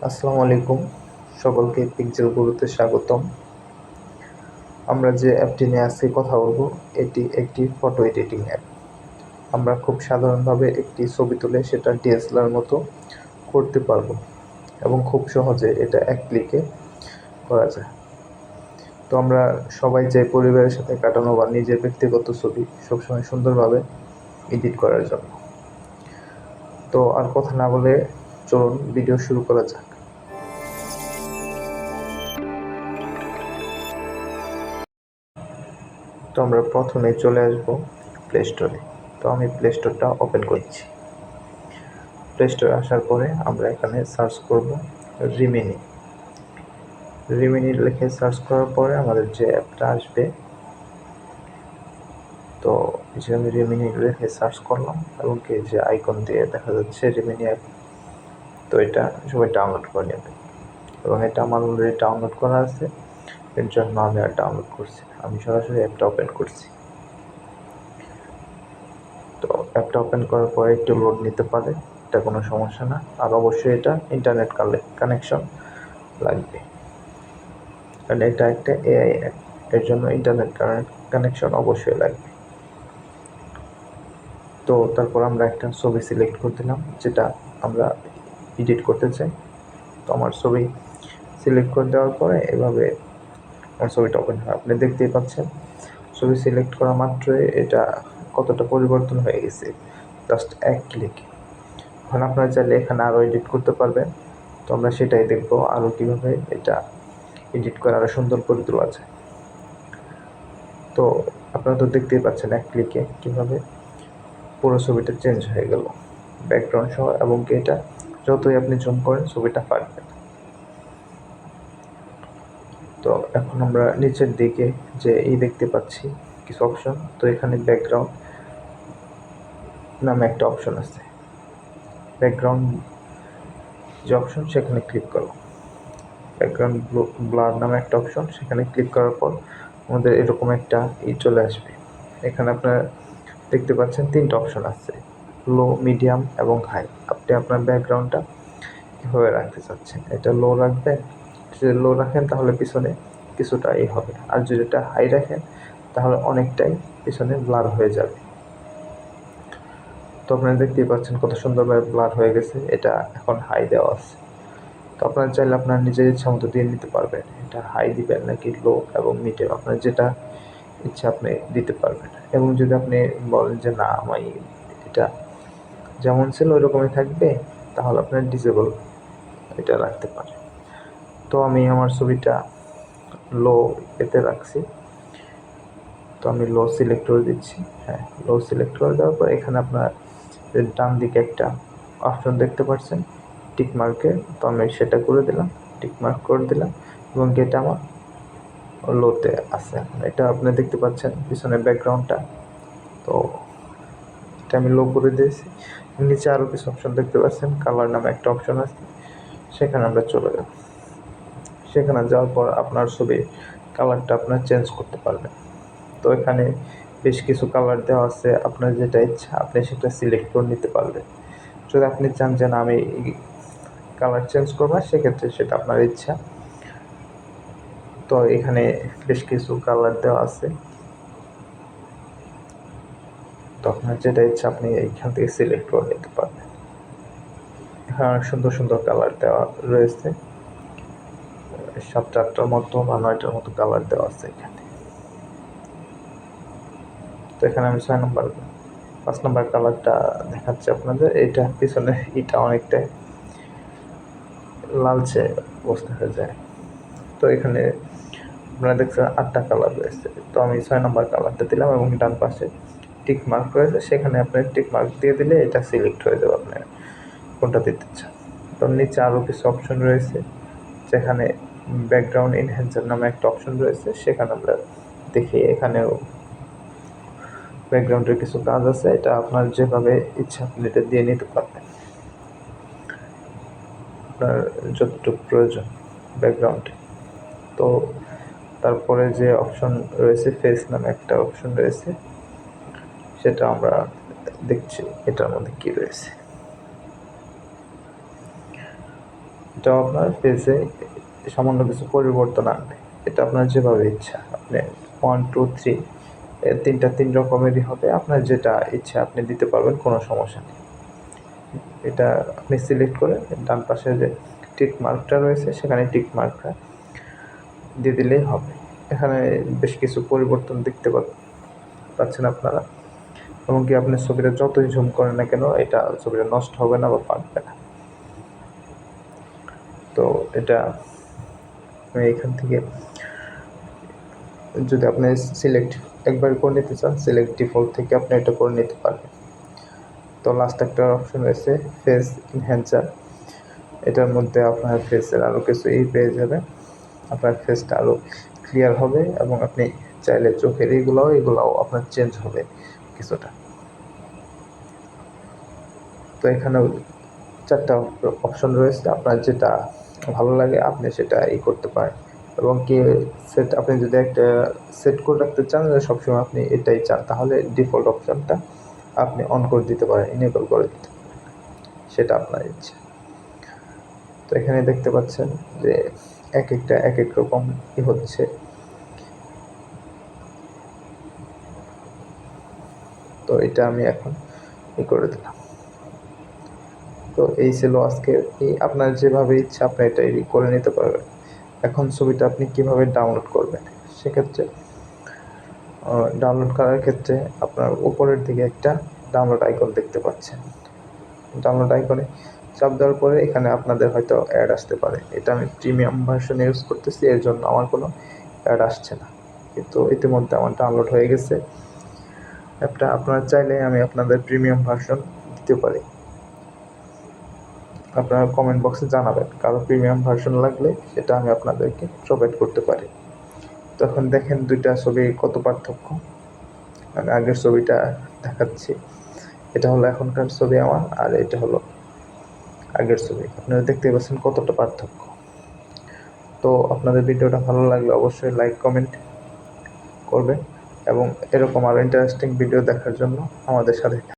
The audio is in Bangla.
আসসালামু আলাইকুম, সকলকে পিক্সেল গুরুতে স্বাগতম। আমরা যে অ্যাপটি নিয়ে আজকে কথা বলবো, এটি একটি ফটো এডিটিং অ্যাপ। আমরা খুব সাধারণভাবে একটি ছবি তুলে সেটা ডিএসএলআর মতো করতে পারবো এবং খুব সহজে এটা এক ক্লিকে করা যায়। তো আমরা সবাই যে পরিবারের সাথে কাটানো বা নিজের ব্যক্তিগত ছবি সবসময় সুন্দরভাবে এডিট করার জন্য। তো আর কথা না বলে চলুন ভিডিও শুরু করা যাক। তো আমরা প্রথমে চলে আসব প্লে স্টোরে। তো আমি প্লে স্টোরটা ওপেন করছি। প্লে স্টোরে আসার পরে আমরা এখানে সার্চ করব রিমিনি। রিমিনি লিখে সার্চ করার পরে আমাদের যে অ্যাপটা আসবে, তো যে আমি রিমিনি লিখে সার্চ করলাম এবং কি যে আইকন দিয়ে দেখা যাচ্ছে রিমিনি অ্যাপ, তো এটা সবাই ডাউনলোড করে নেবে এবং এটা আমার অলরেডি ডাউনলোড করা আছে, এর জন্য আমি আর ডাউনলোড করছি। আমি সরাসরি অ্যাপটা ওপেন করছি। তো অ্যাপটা ওপেন করার পরে একটু লোড নিতে পারে, এটা কোনো সমস্যা না। আর অবশ্যই এটা ইন্টারনেট কানেকশন লাগবে, কারণ এটা একটা এআই অ্যাপ, এর জন্য ইন্টারনেট কানেকশন অবশ্যই লাগবে। তো তারপর আমরা একটা ছবি সিলেক্ট করে দিলাম যেটা আমরা এডিট করতে চাই। তো আমার ছবি সিলেক্ট করে দেওয়ার পরে এভাবে আমার ছবিটা ওপেন হয়। আপনি দেখতেই পাচ্ছেন ছবি সিলেক্ট করা মাত্রই এটা কতটা পরিবর্তন হয়ে গেছে, জাস্ট এক ক্লিকে। এখন আপনারা চাইলে এখানে আরও এডিট করতে পারবেন। তো আমরা সেটাই দেখবো, আরও কীভাবে এটা এডিট করে আরও সুন্দর করে তোলা যায়। তো আপনারা তো দেখতেই পাচ্ছেন এক ক্লিকে কীভাবে পুরো ছবিটা চেঞ্জ হয়ে গেল ব্যাকগ্রাউন্ড সহ, এবং কি এটা যতই আপনি জুম করেন ছবিটা ফাটবে না। তো এখন আমরা নিচের দিকে যে দেখতে পাচ্ছি কিছু অপশন, তো এখানে ব্যাকগ্রাউন্ড নামে একটা অপশন আছে। ব্যাকগ্রাউন্ড যে অপশন সেখানে ক্লিক করো। ব্যাকগ্রাউন্ড ব্লার নামে একটা অপশন, সেখানে ক্লিক করার পর আমাদের এরকম একটা চলে আসবে। এখানে আপনারা দেখতে পাচ্ছেন তিনটা অপশন আছে, লো, মিডিয়াম এবং হাই। আপনি আপনার ব্যাকগ্রাউন্ডটা কীভাবে রাখতে চাচ্ছেন, এটা লো রাখবেন। যদি লো রাখেন তাহলে পিছনে কিছুটা হবে, আর যদি এটা হাই রাখেন তাহলে অনেকটাই পিছনে ব্লার হয়ে যাবে। তো আপনারা দেখতেই পাচ্ছেন কত সুন্দরভাবে ব্লার হয়ে গেছে, এটা এখন হাই দেওয়া আছে। তো আপনারা চাইলে আপনার নিজের ইচ্ছা মতো দিয়ে নিতে পারবেন, এটা হাই দিবেন নাকি লো এবং মিডিয়াম, আপনার যেটা ইচ্ছা আপনি দিতে পারবেন। এবং যদি আপনি বলেন যে না আমি এটা যেমন ছিল ওইরকমই থাকবে, তাহলে আপনার ডিসেবল এটা রাখতে পারেন। তো আমি আমার ছবিটা লো এতে রাখছি, তো আমি লো সিলেক্ট করে দিচ্ছি। হ্যাঁ, লো সিলেক্ট করে দেওয়ার পর এখানে আপনার ডান দিকে একটা অপশন দেখতে পাচ্ছেন টিক মার্কের, তো আমি সেটা করে দিলাম, টিক মার্ক করে দিলাম এবং এটা আমার লোতে আছে। এটা আপনি দেখতে পাচ্ছেন পিছনের ব্যাকগ্রাউন্ডটা, তো এটা আমি লো করে দিয়েছি। নিচে আরও কিছু অপশন দেখতে পাচ্ছেন, কালার নামে একটা অপশন আছে, সেখানে আমরা চলে যাব। সেখানে যাওয়ার পর আপনার ছবি কালারটা আপনার চেঞ্জ করতে পারবেন। তো এখানে বেশ কিছু কালার দেওয়া আছে, আপনার যেটা ইচ্ছা আপনি সেটা সিলেক্ট করে নিতে পারবেন। যদি আপনি চান যে না আমি কালার চেঞ্জ করবো, সেক্ষেত্রে সেটা আপনার ইচ্ছা। তো এখানে বেশ কিছু কালার দেওয়া আছে, তো আপনার যেটা ইচ্ছা আপনি এইখান থেকে সিলেক্ট করে নিতে পারবেন। এখানে অনেক সুন্দর সুন্দর কালার দেওয়া রয়েছে, 7-8টার মতো বা 9টার মতো কালার দেওয়া আছে এখানে। তো এখানে আমি 5 নম্বর কালারটা দেখাচ্ছি আপনাদের। এটা পিছনে এটা অনেকটাই লালচে অবস্থা হয়ে যায়। তো এখানে আপনারা দেখছেন 8টা কালার রয়েছে, তো আমি 6 নম্বর কালারটা দিলাম এবং ডান পাশে টিক মার্ক রয়েছে, সেখানে আপনার টিক মার্ক দিয়ে দিলে এটা সিলেক্ট হয়ে যাবে আপনার কোনটা দিতে চান। তো নিচে আরও কিছু অপশন রয়েছে, যেখানে ব্যাকগ্রাউন্ড এনহ্যান্সার নামে একটা অপশন রয়েছে, সেখানে আমরা দেখি এখানেও ব্যাকগ্রাউন্ডের কিছু কাজ আছে, এটা আপনার যেভাবে ইচ্ছা আপনি এটা দিয়ে নিতে পারবেন, আপনার যতটুকু প্রয়োজন ব্যাকগ্রাউন্ডে। তো তারপরে যে অপশন রয়েছে ফেস নামে একটা অপশন রয়েছে, সেটা আমরা দেখছি এটার মধ্যে কি রয়েছে। এটাও আপনার পেজে সামান্য কিছু পরিবর্তন আনবে। এটা আপনার যেভাবে ইচ্ছা, আপনি 1 2 3 তিন রকমেরই হবে, আপনার যেটা ইচ্ছা আপনি দিতে পারবেন, কোনো সমস্যা নেই। এটা আপনি সিলেক্ট করে ডান পাশে যে টিক মার্কটা রয়েছে সেখানে টিক মার্কটা দিয়ে দিলেই হবে। এখানে বেশ কিছু পরিবর্তন দেখতে পাচ্ছেন আপনারা, এমনকি আপনি ছবিটা যতই জুম করেন না কেন এটা ছবিটা নষ্ট হবে না বা পাকবে না। তো এটা আমি এখান থেকে যদি আপনি সিলেক্ট একবার করে নিতে চান, সিলেক্ট ডিফল্ট থেকে আপনি এটা করে নিতে পারবেন। তো লাস্ট একটা অপশন রয়েছে ফেস এনহ্যান্সার। এটার মধ্যে আপনার ফেসের আরও কিছু পেয়ে যাবেন, আপনার ফেসটা আরও ক্লিয়ার হবে এবং আপনি চাইলে চোখের এগুলাও আপনার চেঞ্জ হবে কিছুটা। তো এখানেও 4টা অপশন রয়েছে, আপনার যেটা ভালো লাগে আপনি সেটা করতে পারেন। এবং কি আপনি যদি একটা সেট করে রাখতে চান যে সবসময় আপনি এটাই চান, তাহলে ডিফল্ট অপশনটা আপনি অন করে দিতে পারেন, ইনেবল করে দিতে পারেন, সেটা আপনার ইচ্ছা। তো এখানে দেখতে পাচ্ছেন যে এক এক রকম হচ্ছে। তো এটা আমি এখন করে দিলাম। তো এই ছিল আজকে আপনার যেভাবে ইচ্ছা আপনি এটা করে নিতে পারবেন। এখন ছবিটা আপনি কিভাবে ডাউনলোড করবেন, সেক্ষেত্রে ডাউনলোড করার ক্ষেত্রে আপনার উপরের দিকে একটা ডাউনলোড আইকন দেখতে পাচ্ছেন। ডাউনলোড আইকনে চাপ দেওয়ার পরে এখানে আপনাদের হয়তো অ্যাড আসতে পারে। এটা আমি প্রিমিয়াম ভার্সন ইউজ করতেছি, এর জন্য আমার কোনো অ্যাড আসছে না, কিন্তু ইতিমধ্যে আমার ডাউনলোড হয়ে গেছে অ্যাপটা। আপনারা চাইলে আমি আপনাদের প্রিমিয়াম ভার্সন দিতে পারি, আপনারা কমেন্ট বক্সে জানাবেন কারো প্রিমিয়াম ভার্সন লাগলে, সেটা আমি আপনাদেরকে প্রোভাইড করতে পারি। তখন দেখেন দুইটা ছবি কত পার্থক্য। আমি আগের ছবিটা দেখাচ্ছি, এটা হলো এখনকার ছবি আমার, আর এটা হলো আগের ছবি। আপনারা দেখতে পাচ্ছেন কতটা পার্থক্য। তো আপনাদের ভিডিওটা ভালো লাগলে অবশ্যই লাইক কমেন্ট করবেন এবং এরকম আরও ইন্টারেস্টিং ভিডিও দেখার জন্য আমাদের সাথে